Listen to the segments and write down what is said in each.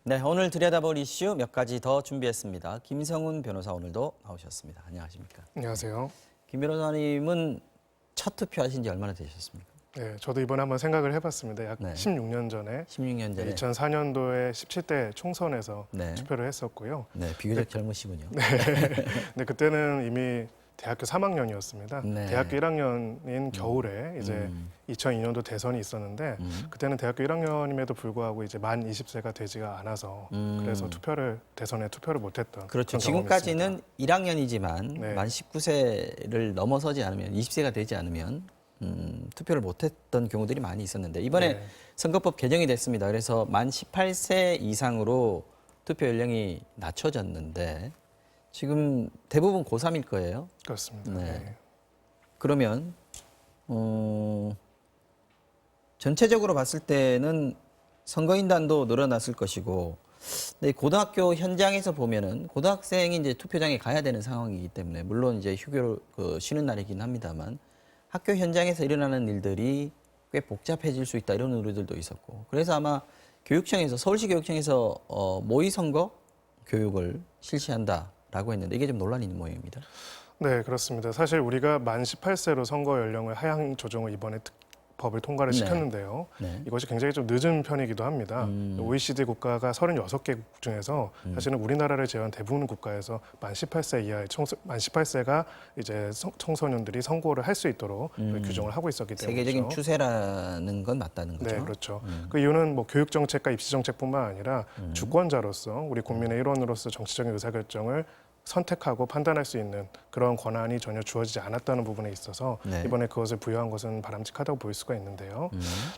네, 오늘 들여다볼 이슈 몇 가지 더 준비했습니다. 김성훈 변호사 오늘도 나오셨습니다. 안녕하십니까? 안녕하세요. 김 변호사님은 첫 투표하신 지 얼마나 되셨습니까? 네, 저도 이번에 한번 생각을 해봤습니다. 약 네. 16년 전에 16년 전에. 2004년도에 17대 총선에서 네. 투표를 했었고요. 네, 비교적 젊으시군요. 근데 그때는 이미 대학교 3학년이었습니다. 네. 대학교 1학년인 겨울에 이제 2002년도 대선이 있었는데 그때는 대학교 1학년임에도 불구하고 이제 만 20세가 되지가 않아서 그래서 대선에 투표를 못했던 그렇죠. 그런 지금까지는 경험이 1학년이지만 네. 만 19세를 넘어서지 않으면 20세가 되지 않으면 투표를 못했던 경우들이 많이 있었는데 이번에 네. 선거법 개정이 됐습니다. 그래서 만 18세 이상으로 투표 연령이 낮춰졌는데 지금 대부분 고3일 거예요. 그렇습니다. 네. 네. 그러면 전체적으로 봤을 때는 선거인단도 늘어났을 것이고, 근데 고등학교 현장에서 보면은 고등학생이 이제 투표장에 가야 되는 상황이기 때문에 물론 이제 휴교를 쉬는 날이긴 합니다만 학교 현장에서 일어나는 일들이 꽤 복잡해질 수 있다 이런 우려들도 있었고, 그래서 아마 교육청에서 서울시 교육청에서 모의 선거 교육을 실시한다라고 했는데 이게 좀 논란이 있는 모양입니다. 네, 그렇습니다. 사실 우리가 만 18세로 선거 연령을 하향 조정을 이번에 법을 통과를 네. 시켰는데요. 네. 이것이 굉장히 좀 늦은 편이기도 합니다. OECD 국가가 36개국 중에서 사실은 우리나라를 제외한 대부분 국가에서 만 18세 이하의 만 18세가 이제 청소년들이 선거를 할 수 있도록 규정을 하고 있었기 때문에 세계적인 추세라는 건 맞다는 거죠. 네, 그렇죠. 그 이유는 뭐 교육 정책과 입시 정책뿐만 아니라 주권자로서 우리 국민의 일원으로서 정치적인 의사결정을 선택하고 판단할 수 있는 그런 권한이 전혀 주어지지 않았다는 부분에 있어서 네. 이번에 그것을 부여한 것은 바람직하다고 볼 수가 있는데요.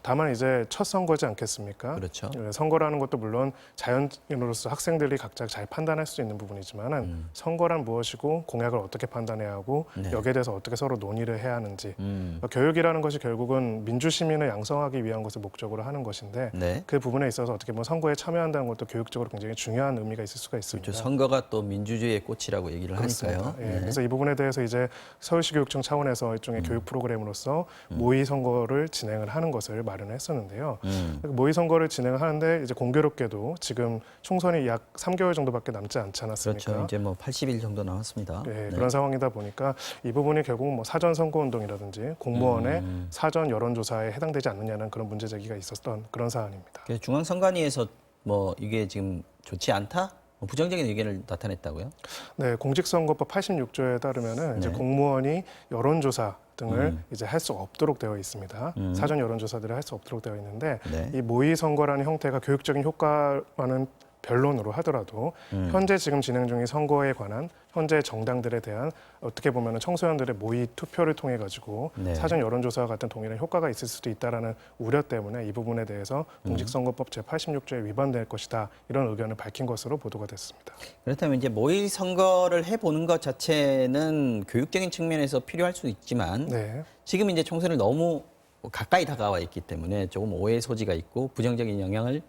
다만 이제 첫 선거지 않겠습니까? 그렇죠. 선거라는 것도 물론 자연인으로서 학생들이 각자 잘 판단할 수 있는 부분이지만은 선거란 무엇이고 공약을 어떻게 판단해야 하고 네. 여기에 대해서 어떻게 서로 논의를 해야 하는지 교육이라는 것이 결국은 민주시민을 양성하기 위한 것을 목적으로 하는 것인데 네. 그 부분에 있어서 어떻게 보면 선거에 참여한다는 것도 교육적으로 굉장히 중요한 의미가 있을 수가 있습니다. 그렇죠. 선거가 또 민주주의의 꽃이라고 얘기를 그렇습니다. 하니까요. 예, 네. 그래서 이 부분에 대해서 이제 서울시 교육청 차원에서 일종의 교육 프로그램으로서 모의 선거를 진행을 하는 것을 마련했었는데요. 모의 선거를 진행을 하는데 이제 공교롭게도 지금 총선이 약 3개월 정도밖에 남지 않지 않았습니까? 그렇죠. 이제 뭐 80일 정도 남았습니다. 네, 네. 그런 상황이다 보니까 이 부분이 결국 뭐 사전 선거 운동이라든지 공무원의 사전 여론조사에 해당되지 않느냐는 그런 문제 제기가 있었던 그런 사안입니다. 그래서 중앙선관위에서 뭐 이게 지금 좋지 않다? 뭐 부정적인 의견을 나타냈다고요? 네, 공직선거법 86조에 따르면은 이제 네. 공무원이 여론조사 등을 이제 할 수 없도록 되어 있습니다. 사전 여론조사들을 할 수 없도록 되어 있는데 네. 이 모의 선거라는 형태가 교육적인 효과와는 변론으로 하더라도 현재 지금 진행 중인 선거에 관한 현재 정당들에 대한 어떻게 보면 청소년들의 모의 투표를 통해 가지고 네. 사전 여론조사와 같은 동일한 효과가 있을 수도 있다라는 우려 때문에 이 부분에 대해서 공직선거법 제86조에 위반될 것이다 이런 의견을 밝힌 것으로 보도가 됐습니다. 그렇다면 이제 모의 선거를 해보는 것 자체는 교육적인 측면에서 필요할 수 있지만 네. 지금 이제 총선을 너무 가까이 다가와 있기 때문에 조금 오해 소지가 있고 부정적인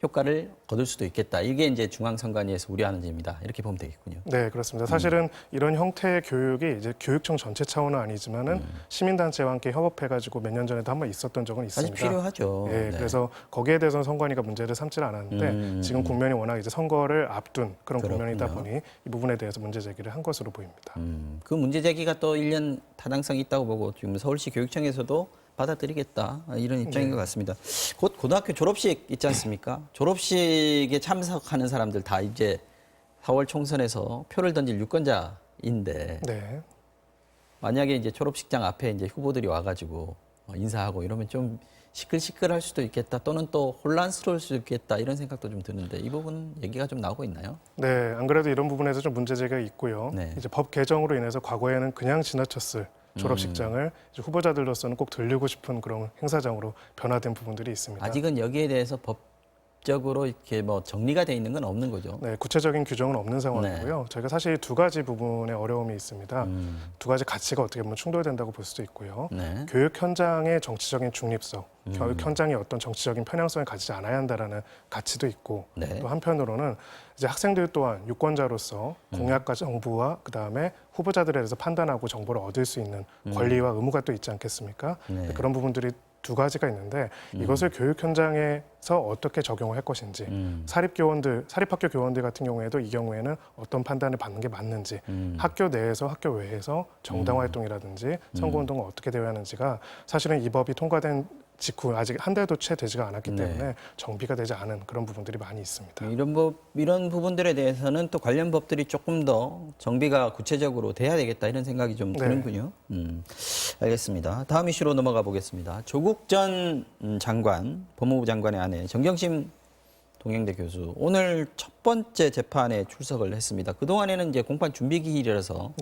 효과를 거둘 수도 있겠다. 이게 이제 중앙선관위에서 우려하는 점입니다. 이렇게 보면 되겠군요. 네, 그렇습니다. 사실은 이런 형태의 교육이 이제 교육청 전체 차원은 아니지만은 시민단체와 함께 협업해가지고 몇 년 전에도 한번 있었던 적은 사실 있습니다. 필요하죠. 예, 네. 그래서 거기에 대해서는 선관위가 문제를 삼지 않았는데 지금 국면이 워낙 이제 선거를 앞둔 그런 국면이다 그렇군요. 보니 이 부분에 대해서 문제 제기를 한 것으로 보입니다. 그 문제 제기가 또 1년 타당성이 있다고 보고 지금 서울시 교육청에서도 받아들이겠다 이런 입장인 것 같습니다. 곧 고등학교 졸업식 있지 않습니까? 졸업식에 참석하는 사람들 다 이제 4월 총선에서 표를 던질 유권자인데 네. 만약에 이제 졸업식장 앞에 이제 후보들이 와가지고 인사하고 이러면 좀 시끌시끌할 수도 있겠다 또는 또 혼란스러울 수도 있겠다 이런 생각도 좀 드는데 이 부분 얘기가 좀 나오고 있나요? 네, 안 그래도 이런 부분에서 좀 문제 제기가 있고요. 네. 이제 법 개정으로 인해서 과거에는 그냥 지나쳤을 졸업식장을 이제 후보자들로서는 꼭 들리고 싶은 그런 행사장으로 변화된 부분들이 있습니다. 아직은 여기에 대해서 법적으로 이렇게 뭐 정리가 돼 있는 건 없는 거죠. 네, 구체적인 규정은 없는 상황이고요. 저희가 사실 두 가지 부분에 어려움이 있습니다. 두 가지 가치가 어떻게 보면 충돌된다고 볼 수도 있고요. 네. 교육 현장의 정치적인 중립성, 교육 현장이 어떤 정치적인 편향성을 가지지 않아야 한다라는 가치도 있고 네. 또 한편으로는 이제 학생들 또한 유권자로서 공약과 정부와 그다음에 후보자들에 대해서 판단하고 정보를 얻을 수 있는 권리와 의무가 또 있지 않겠습니까? 네. 그런 부분들이 두 가지가 있는데 이것을 교육 현장에서 어떻게 적용을 할 것인지 사립학교 교원들 같은 경우에도 이 경우에는 어떤 판단을 받는 게 맞는지 학교 내에서 학교 외에서 정당 활동이라든지 선거운동을 어떻게 대우하는지가 사실은 이 법이 통과된 직후 아직 한 달도 채 되지가 않았기 때문에 정비가 되지 않은 그런 부분들이 많이 있습니다. 이런 부분들에 대해서는 또 관련 법들이 조금 더 정비가 구체적으로 돼야 되겠다 이런 생각이 좀 드는군요. 알겠습니다. 다음 이슈로 넘어가 보겠습니다. 조국 전 장관, 법무부 장관의 아내 정경심 동행대 교수 오늘 첫 번째 재판에 출석을 했습니다. 그동안에는 이제 공판 준비 기일이라서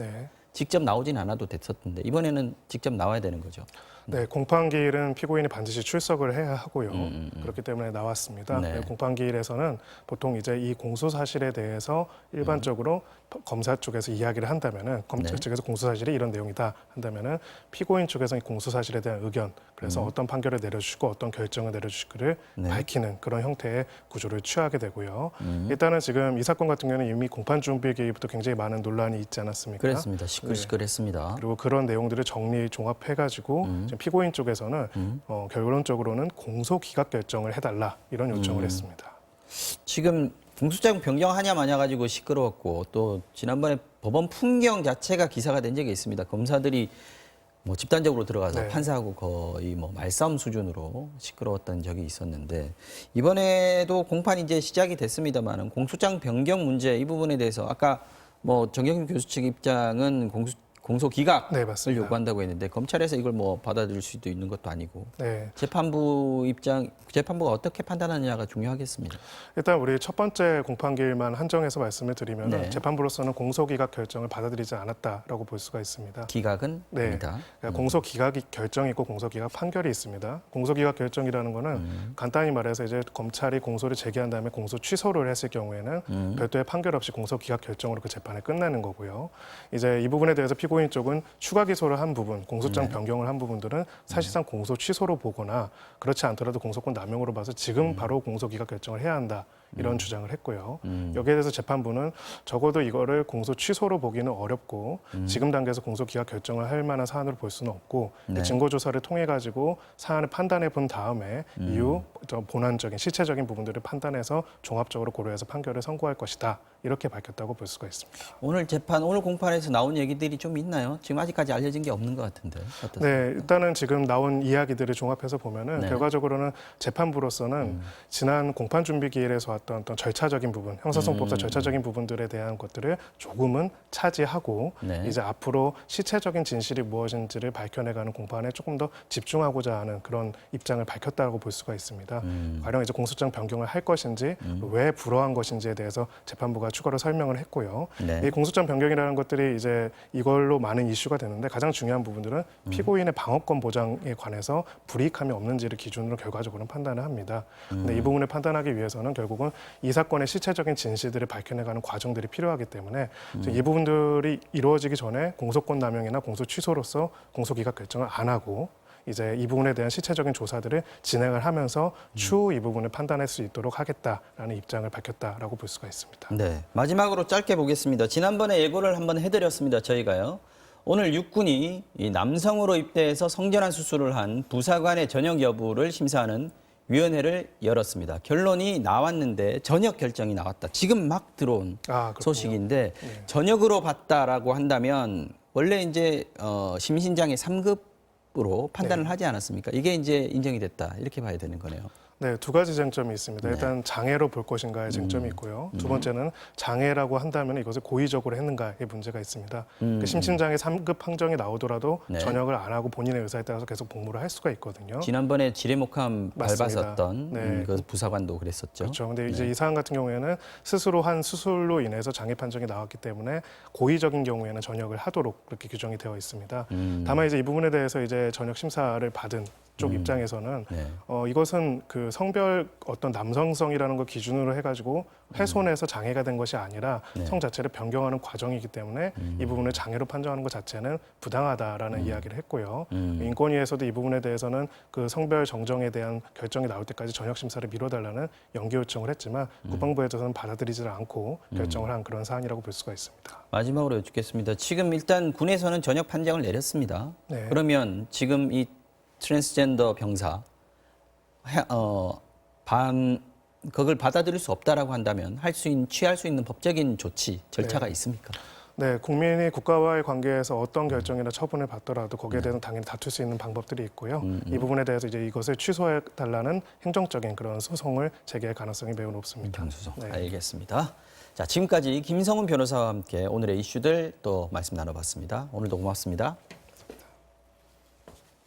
직접 나오진 않아도 됐었는데 이번에는 직접 나와야 되는 거죠. 네, 공판기일은 피고인이 반드시 출석을 해야 하고요. 그렇기 때문에 나왔습니다. 네. 공판기일에서는 보통 이제 이 공소 사실에 대해서 일반적으로 검사 쪽에서 이야기를 한다면은 검찰 측에서 공소 사실이 이런 내용이다 한다면은 피고인 쪽에서 이 공소 사실에 대한 의견, 그래서 어떤 판결을 내려주시고 어떤 결정을 내려주시기를 밝히는 그런 형태의 구조를 취하게 되고요. 일단은 지금 이 사건 같은 경우는 이미 공판 준비 기일부터 굉장히 많은 논란이 있지 않았습니까? 그렇습니다. 시끌시끌했습니다. 그리고 그런 내용들을 정리 종합해가지고 지금 피고인 쪽에서는 결론적으로는 공소 기각 결정을 해달라 이런 요청을 했습니다. 지금 공소장 변경하냐 마냐 가지고 시끄러웠고 또 지난번에 법원 풍경 자체가 기사가 된 적이 있습니다. 검사들이 뭐 집단적으로 들어가서 판사하고 거의 뭐 말싸움 수준으로 시끄러웠던 적이 있었는데 이번에도 공판이 이제 시작이 됐습니다만은 공소장 변경 문제 이 부분에 대해서 아까 뭐 정경심 교수 측 입장은 공소 기각을 요구한다고 했는데 검찰에서 이걸 뭐 받아들일 수도 있는 것도 아니고 재판부가 어떻게 판단하느냐가 중요하겠습니다. 일단 우리 첫 번째 공판기일만 한정해서 말씀을 드리면 재판부로서는 공소 기각 결정을 받아들이지 않았다라고 볼 수가 있습니다. 기각은 아니다. 그러니까 공소 기각 결정이 있고 공소 기각 판결이 있습니다. 공소 기각 결정이라는 거는 간단히 말해서 이제 검찰이 공소를 제기한 다음에 공소 취소를 했을 경우에는 별도의 판결 없이 공소 기각 결정으로 그 재판이 끝나는 거고요. 이제 이 부분에 대해서 피고인 쪽은 추가 기소를 한 부분, 공소장 변경을 한 부분들은 사실상 공소 취소로 보거나 그렇지 않더라도 공소권 남용으로 봐서 지금 바로 공소 기각 결정을 해야 한다. 이런 주장을 했고요. 여기에 대해서 재판부는 적어도 이거를 공소 취소로 보기는 어렵고 지금 단계에서 공소 기각 결정을 할 만한 사안으로 볼 수는 없고 증거 조사를 통해 가지고 사안을 판단해 본 다음에 이후 본안적인 실체적인 부분들을 판단해서 종합적으로 고려해서 판결을 선고할 것이다. 이렇게 밝혔다고 볼 수가 있습니다. 오늘 공판에서 나온 얘기들이 좀 있나요? 지금 아직까지 알려진 게 없는 것 같은데. 어떻습니까? 네, 일단은 지금 나온 이야기들을 종합해서 보면은 결과적으로는 재판부로서는 지난 공판 준비 기일에서 왔던 어떤 절차적인 부분, 형사소송법상 절차적인 부분들에 대한 것들을 조금은 차지하고 이제 앞으로 실체적인 진실이 무엇인지를 밝혀내가는 공판에 조금 더 집중하고자 하는 그런 입장을 밝혔다고 볼 수가 있습니다. 가령 이제 공소장 변경을 할 것인지 왜 불허한 것인지에 대해서 재판부가 추가로 설명을 했고요. 이 공소장 변경이라는 것들이 이제 이걸로 많은 이슈가 되는데 가장 중요한 부분들은 피고인의 방어권 보장에 관해서 불이익함이 없는지를 기준으로 결과적으로는 판단을 합니다. 근데 이 부분을 판단하기 위해서는 결국은 이 사건의 실체적인 진실들을 밝혀내가는 과정들이 필요하기 때문에 이 부분들이 이루어지기 전에 공소권 남용이나 공소 취소로서 공소기각 결정을 안 하고 이제 이 부분에 대한 실체적인 조사들을 진행을 하면서 추후 이 부분을 판단할 수 있도록 하겠다라는 입장을 밝혔다라고 볼 수가 있습니다. 네, 마지막으로 짧게 보겠습니다. 지난번에 예고를 한번 해드렸습니다. 저희가요. 오늘 육군이 이 남성으로 입대해서 성전환 수술을 한 부사관의 전역 여부를 심사하는 위원회를 열었습니다. 결론이 나왔는데 전역 결정이 나왔다. 지금 막 들어온 소식인데 전역으로 봤다라고 한다면 원래 이제 심신장애 3급으로 판단을 하지 않았습니까? 이게 이제 인정이 됐다. 이렇게 봐야 되는 거네요. 네, 두 가지 쟁점이 있습니다. 일단 장애로 볼 것인가의 쟁점이 있고요. 두 번째는 장애라고 한다면 이것을 고의적으로 했는가의 문제가 있습니다. 그 심신장애 3급 판정이 나오더라도 전역을 안 하고 본인의 의사에 따라서 계속 복무를 할 수가 있거든요. 지난번에 지뢰목함 밟았었던 그 부사관도 그랬었죠. 그렇죠. 근데 이제 이 사안 같은 경우에는 스스로 한 수술로 인해서 장애 판정이 나왔기 때문에 고의적인 경우에는 전역을 하도록 그렇게 규정이 되어 있습니다. 다만 이제 이 부분에 대해서 이제 전역 심사를 받은 쪽 입장에서는 이것은 그 성별 어떤 남성성이라는 걸 기준으로 해가지고 훼손해서 장애가 된 것이 아니라 성 자체를 변경하는 과정이기 때문에 이 부분을 장애로 판정하는 것 자체는 부당하다라는 이야기를 했고요. 인권위에서도 이 부분에 대해서는 그 성별 정정에 대한 결정이 나올 때까지 전역 심사를 미뤄달라는 연기 요청을 했지만 국방부에서는 받아들이지 않고 결정을 한 그런 사안이라고 볼 수가 있습니다. 마지막으로 여쭙겠습니다. 지금 일단 군에서는 전역 판정을 내렸습니다. 그러면 지금 이 트랜스젠더 병사 그걸 받아들일 수 없다라고 한다면 취할 수 있는 법적인 조치 절차가 있습니까? 네, 국민이 국가와의 관계에서 어떤 결정이나 처분을 받더라도 거기에 대해서 당연히 다툴 수 있는 방법들이 있고요. 이 부분에 대해서 이제 이것을 취소해 달라는 행정적인 그런 소송을 제기할 가능성이 매우 높습니다. 행정소송. 네. 알겠습니다. 자, 지금까지 김성훈 변호사와 함께 오늘의 이슈들 또 말씀 나눠봤습니다. 오늘도 고맙습니다.